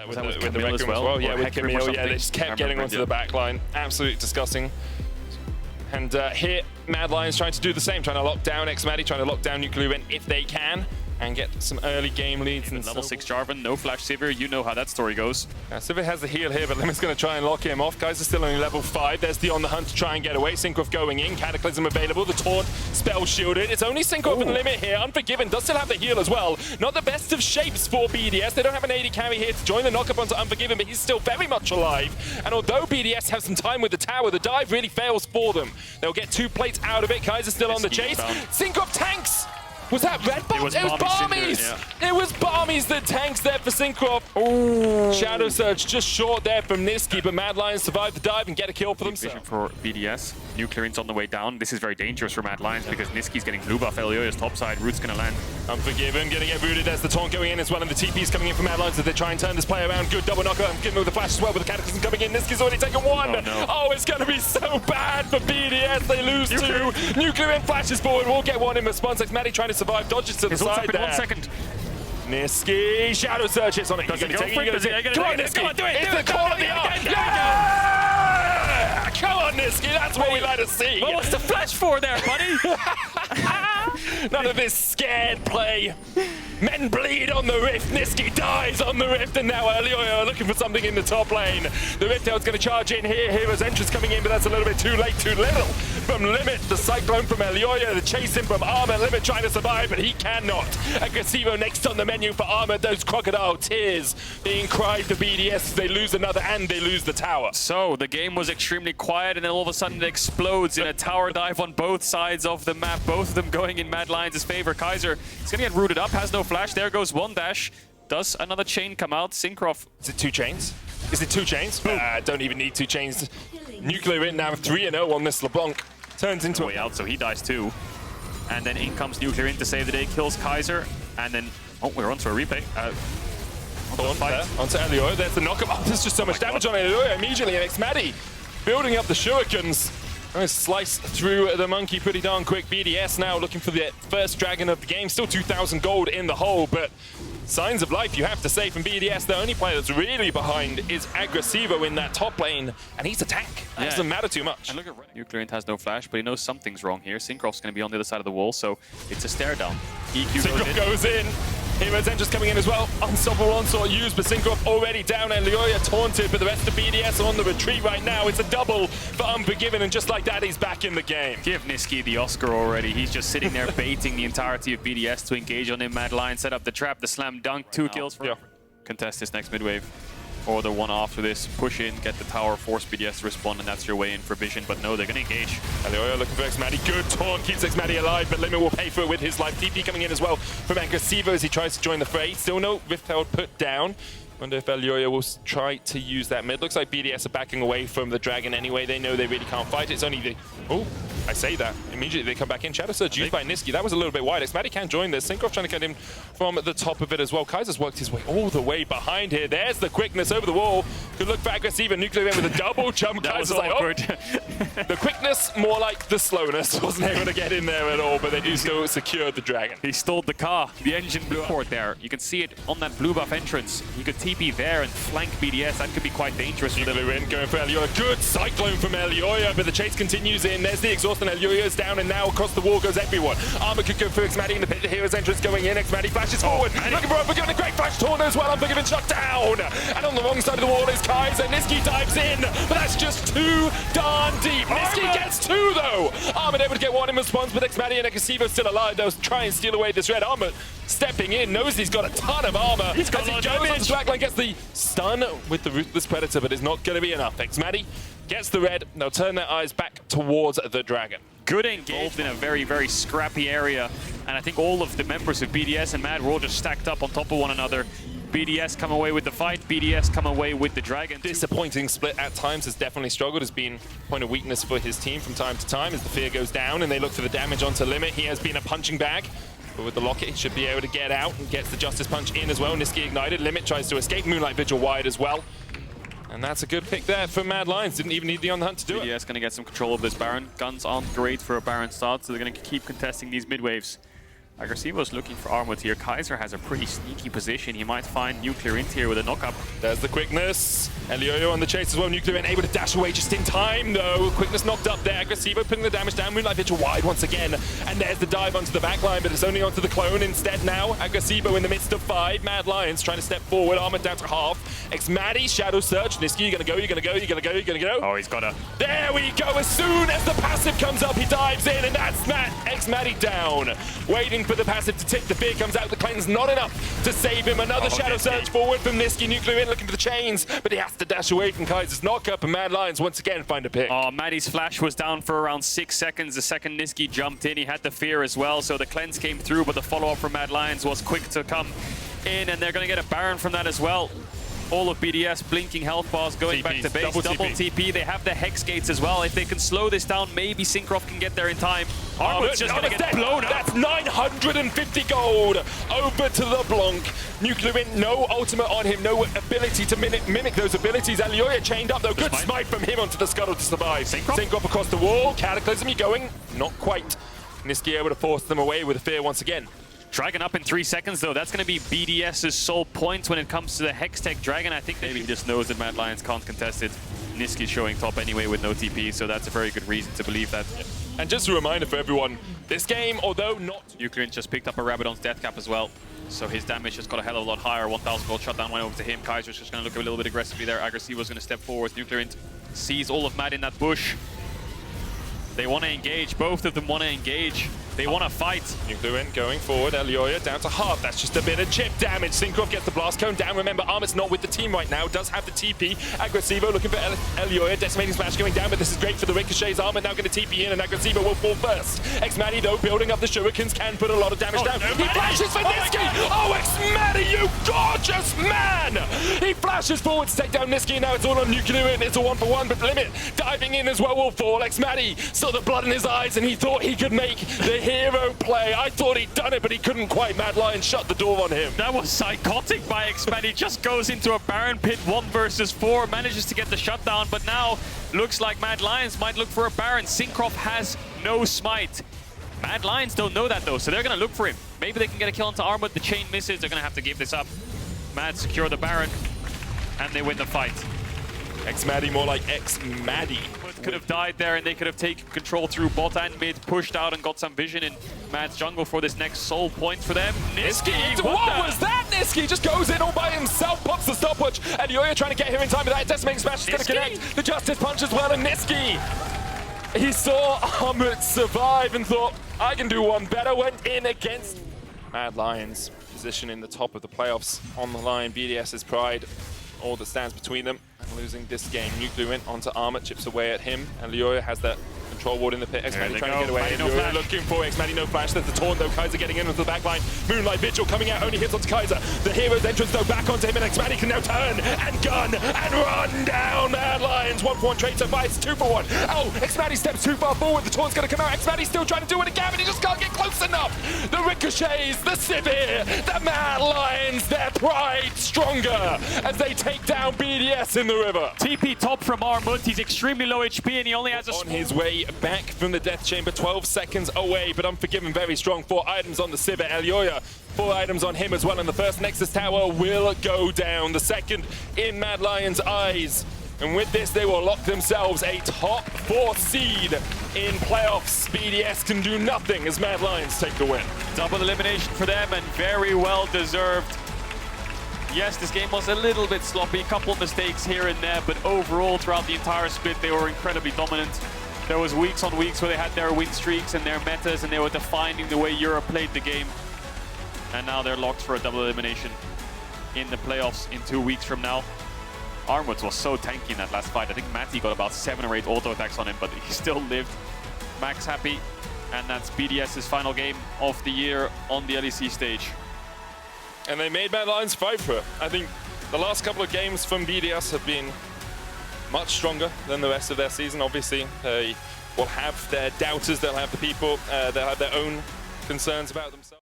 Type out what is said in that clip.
With the Rakan as well. Yeah, with Camille, yeah, they just kept getting onto the back line. Absolutely disgusting. And here, Mad Lions trying to do the same, trying to lock down xMatty, trying to lock down NuclearInt if they can, and get some early game leads. And level 6 Jarvan, no flash Sivir, you know how that story goes. Sivir has the heal here, but Limit's going to try and lock him off. Kaiser's still only level 5. There's the on the hunt to try and get away. Cinkrof going in, Cataclysm available, the taunt, spell shielded. It's only Cinkrof and Limit here. Unforgiven does still have the heal as well. Not the best of shapes for BDS. They don't have an AD carry here to join the knockup onto Unforgiven, but he's still very much alive. And although BDS have some time with the tower, the dive really fails for them. They'll get 2 plates out of it. Kaiser's still on the chase. Cinkrof tanks! Was that red box? It was Barmies! Yeah. It was Barmies that tanks there for Cinkrof. Oh! Shadow Surge just short there from Nisqy, but Mad Lions survive the dive and get a kill for themselves. For BDS, NuclearInt's on the way down. This is very dangerous for Mad Lions because Nisqy's getting blue buff. Elyoya's top side. Root's gonna land. Unforgiven, gonna get rooted. There's the taunt going in as well, and the TP's coming in from Mad Lions as they try and turn this play around. Good double knocker. Unforgiven with the flash as well, with the Cataclysm coming in. Nisqy's already taken 1. Oh, no. Oh, it's gonna be so bad for BDS. They lose 2. NuclearInt flashes forward. We'll get 1 in response. xMatty trying to survive. Dodges to the side there. 1 second. Nisqy, Shadow Surge hits on it. Come on, Nisqy. Come on, do it. It's the call of the art. Yeah! Come on, Nisqy. That's what we like to see. What was the flash for there, buddy? None of this scared play. Men bleed on the Rift. Nisqy dies on the Rift, and now Elyoya are looking for something in the top lane. The Rift Tail's going to charge in here. Hero's entrance coming in, but that's a little bit too late, too little. From Limit, the Cyclone from Elyoya, the chase in from Armut. Limit trying to survive, but he cannot. Agresivoo next on the menu for Armut. Those crocodile tears being cried for BDS. They lose another, and they lose the tower. So the game was extremely quiet, and then all of a sudden it explodes in a tower dive on both sides of the map. Both of them going in Mad Lions' favor. Kaiser is going to get rooted up, has no flash. There goes 1 dash. Does another chain come out? Cinkrof. Is it 2 chains? Is it 2 chains? Don't even need 2 chains. NuclearInt now 3-0 on this LeBlanc. Turns into a way out, so he dies too. And then in comes NuclearInt to save the day, kills Kaiser, and then we're onto a replay. Onto Elyoya. There's the knockup. Oh, there's just so much damage on Elyoya immediately, and xMatty building up the shurikens. Slice through the monkey pretty darn quick. BDS now looking for the first dragon of the game. Still 2,000 gold in the hole, but signs of life, you have to say, from BDS. The only player that's really behind is Agresivoo in that top lane, and he's a tank. That doesn't matter too much. And look at NuclearInt has no flash, but he knows something's wrong here. Cinkrof's going to be on the other side of the wall, so it's a stare down. Cinkrof goes in. Hero's Entrance coming in as well. Unstoppable onslaught used, but Cinkrof already down. Elyoya taunted, but the rest of BDS are on the retreat right now. It's a double for Unforgiven, and just like that, he's back in the game. Give Nisqy the Oscar already. He's just sitting there baiting the entirety of BDS to engage on him. Mad Lion set up the trap, the slam dunk, 2 kills for contest this next mid wave. Or the one after this, push in, get the tower, force BDS to respond, and that's your way in for Vision. But no, they're going to engage. Elyoya looking for xMatty. Good taunt, keeps xMatty alive, but Limit will pay for it with his life. TP coming in as well from Agresivoo as he tries to join the fray. Still no Rift Tail put down. Wonder if Elyoya will try to use that mid. Looks like BDS are backing away from the dragon anyway. They know they really can't fight. It's only the... Oh, I say that. Immediately they come back in. Shadow Surge used by Nisqy. That was a little bit wide. xMatty can join this. Cinkrof trying to get him from the top of it as well. Kaiser's worked his way all the way behind here. There's the quickness over the wall. Good look for Agresivoo. NuclearInt with a double jump. Kaiser's like, awkward. The quickness, more like the slowness. Wasn't able to get in there at all, but they do still secure the dragon. He stole the car. The engine blew up there. You can see it on that blue buff entrance. He could TP there and flank BDS. That could be quite dangerous for them. NuclearInt going for Elyoya. Good cyclone from Elyoya, but the chase continues in. There's the exhaust, and Elyoya's down, and now across the wall goes everyone. Armut could go for xMatty in the pit. The Hero's Entrance going in. xMatty flashes forward. Looking for Unforgiven. A great flash taunt as well. Unforgiven shut down. And on the wrong side of the wall is Kaiser. Nisqy dives in, but that's just too darn deep. Nisqy gets 2 though. Armut able to get 1 in response, but xMatty and Agresivoo still alive. They'll try and steal away this red. Armut stepping in, knows he's got a ton of armor. He's got as he goes on the backline, gets the stun with the Ruthless Predator, but it's not going to be enough. xMatty gets the red. They'll turn their eyes back towards the dragon. Good engagement in a very, very scrappy area. And I think all of the members of BDS and Mad were all just stacked up on top of one another. BDS come away with the fight, BDS come away with the dragon. Disappointing split at times, has definitely struggled, has been a point of weakness for his team from time to time as the fear goes down and they look for the damage onto Limit. He has been a punching bag, but with the locket he should be able to get out and gets the Justice Punch in as well. Nisqy ignited, Limit tries to escape, Moonlight Vigil wide as well. And that's a good pick there for Mad Lions. Didn't even need the on the hunt to do it. BDS going to get some control of this Baron. Guns aren't great for a Baron start, so they're going to keep contesting these mid waves. Agresivoo's looking for Armut here. Kaiser has a pretty sneaky position. He might find NuclearInt here with a knock-up. There's the quickness. Elyoya on the chase as well. NuclearInt able to dash away just in time, though. Quickness knocked up there. Agresivoo putting the damage down. Moonlight Vigil wide once again. And there's the dive onto the backline, but it's only onto the clone instead now. Agresivoo in the midst of 5. Mad Lions trying to step forward. Armut down to half. xMatty, Shadow Search. Nisqy, you're gonna go, you're gonna go, you're gonna go, you're gonna go. Oh, he's got a... There we go. As soon as the passive comes up, he dives in, and that's xMatty down. Waiting for the passive to tick. The fear comes out. The cleanse not enough to save him. Another Shadow Search forward from Nisqy. NuclearInt looking for the chains, but he has to dash away from Kaiser's knockup, and Mad Lions once again find a pick. Oh, Matty's flash was down for around 6 seconds. The second Nisqy jumped in, he had the fear as well, so the cleanse came through, but the follow-up from Mad Lions was quick to come in, and they're going to get a Baron from that as well. All of BDS blinking health bars going back to base. Double TP. They have the Hex Gates as well. If they can slow this down, maybe Cinkrof can get there in time. Armut's just going to get blown up. That's 950 gold over to LeBlanc. NuclearInt, no ultimate on him, no ability to mimic those abilities. Elyoya chained up though. Good smite from him onto the scuttle to survive. Cinkrof across the wall. Cataclysm, you going? Not quite. Nisqy able to force them away with a fear once again. Dragon up in 3 seconds, though. That's going to be BDS's sole point when it comes to the Hextech Dragon. I think maybe he just knows that Mad Lions can't contest it. Nisqy's showing top anyway with no TP, so that's a very good reason to believe that. Yeah. And just a reminder for everyone, this game, although not... NuclearInt just picked up a Rabadon's death cap as well, so his damage just got a hell of a lot higher. 1,000 gold shutdown went over to him. Kaiser's just going to look a little bit aggressively there. Agresivoo's going to step forward. NuclearInt sees all of Mad in that bush. They want to engage. Both of them want to engage. They want to fight. NuclearInt going forward. Elyoya down to half. That's just a bit of chip damage. Cinkrof gets the blast cone down. Remember, Armut's not with the team right now. Does have the TP. Agresivoo looking for Elyoya. Decimating smash going down, but this is great for the ricochets. Armut now going to TP in, and Agresivoo will fall first. xMatty, though, building up the shurikens, can put a lot of damage down. No, he flashes for Nisqy! Oh, xMatty, you gorgeous man! He flashes forward to take down Nisqy. Now it's all on NuclearInt. It's a 1-for-1, but Limit diving in as well will fall. xMatty saw the blood in his eyes, and he thought he could make the hero play. I thought he'd done it, but he couldn't quite. Mad Lion shut the door on him. That was psychotic by xMatty. Just goes into a Baron pit 1 versus 4, manages to get the shutdown, but now looks like Mad Lions might look for a Baron. Cinkrof has no smite. Mad Lions don't know that though, so they're going to look for him. Maybe they can get a kill onto Armut. The chain misses. They're going to have to give this up. Mad secure the Baron, and they win the fight. xMatty more like xMatty. Could have died there, and they could have taken control through bot and mid, pushed out and got some vision in Mad's jungle for this next soul point for them. Nisqy, what was that? Nisqy just goes in all by himself, pops the stopwatch, and Elyoya trying to get here in time, but that decimating smash is going to connect. The Justice Punch as well, and Nisqy, he saw Armut survive and thought, I can do one better, went in against Mad Lions. Position in the top of the playoffs on the line. BDS's pride, all that stands between them, and losing this game. NuclearInt onto Armut, chips away at him, and Elyoya has that control ward in the pit. xMatty trying to get away. Elyoya looking for xMatty, no flash. There's the taunt though. Kaiser getting into the backline. Moonlight Vigil coming out, only hits onto Kaiser. The hero's entrance though back onto him, and xMatty can now turn and gun and run down Mad Lions. 1-for-1 trade so far, it's 2-for-1. Oh, xMatty steps too far forward. The taunt's going to come out. xMatty still trying to do it again, but he just can't get close enough. The ricochets, the Sivir, the Mad Lions, their pride stronger as they take down BDS in the river. TP top from Armut. He's extremely low HP, and he only has a... On his way back from the death chamber, 12 seconds away, but Unforgiven very strong. 4 items on the Sivir. Elyoya, 4 items on him as well, and the first Nexus Tower will go down. The second in Mad Lions' eyes. And with this, they will lock themselves a top 4 seed in playoffs. BDS can do nothing as Mad Lions take the win. Double elimination for them, and very well deserved. Yes, this game was a little bit sloppy, a couple mistakes here and there, but overall, throughout the entire split, they were incredibly dominant. There was weeks on weeks where they had their win streaks and their metas, and they were defining the way Europe played the game. And now they're locked for a double elimination in the playoffs in 2 weeks from now. Armut was so tanky in that last fight. I think Matty got about 7 or 8 auto attacks on him, but he still lived. Max happy, and that's BDS's final game of the year on the LEC stage. And they made Mad Lions fight for it. I think the last couple of games from BDS have been much stronger than the rest of their season. Obviously, they will have their doubters, they'll have the people, they'll have their own concerns about themselves.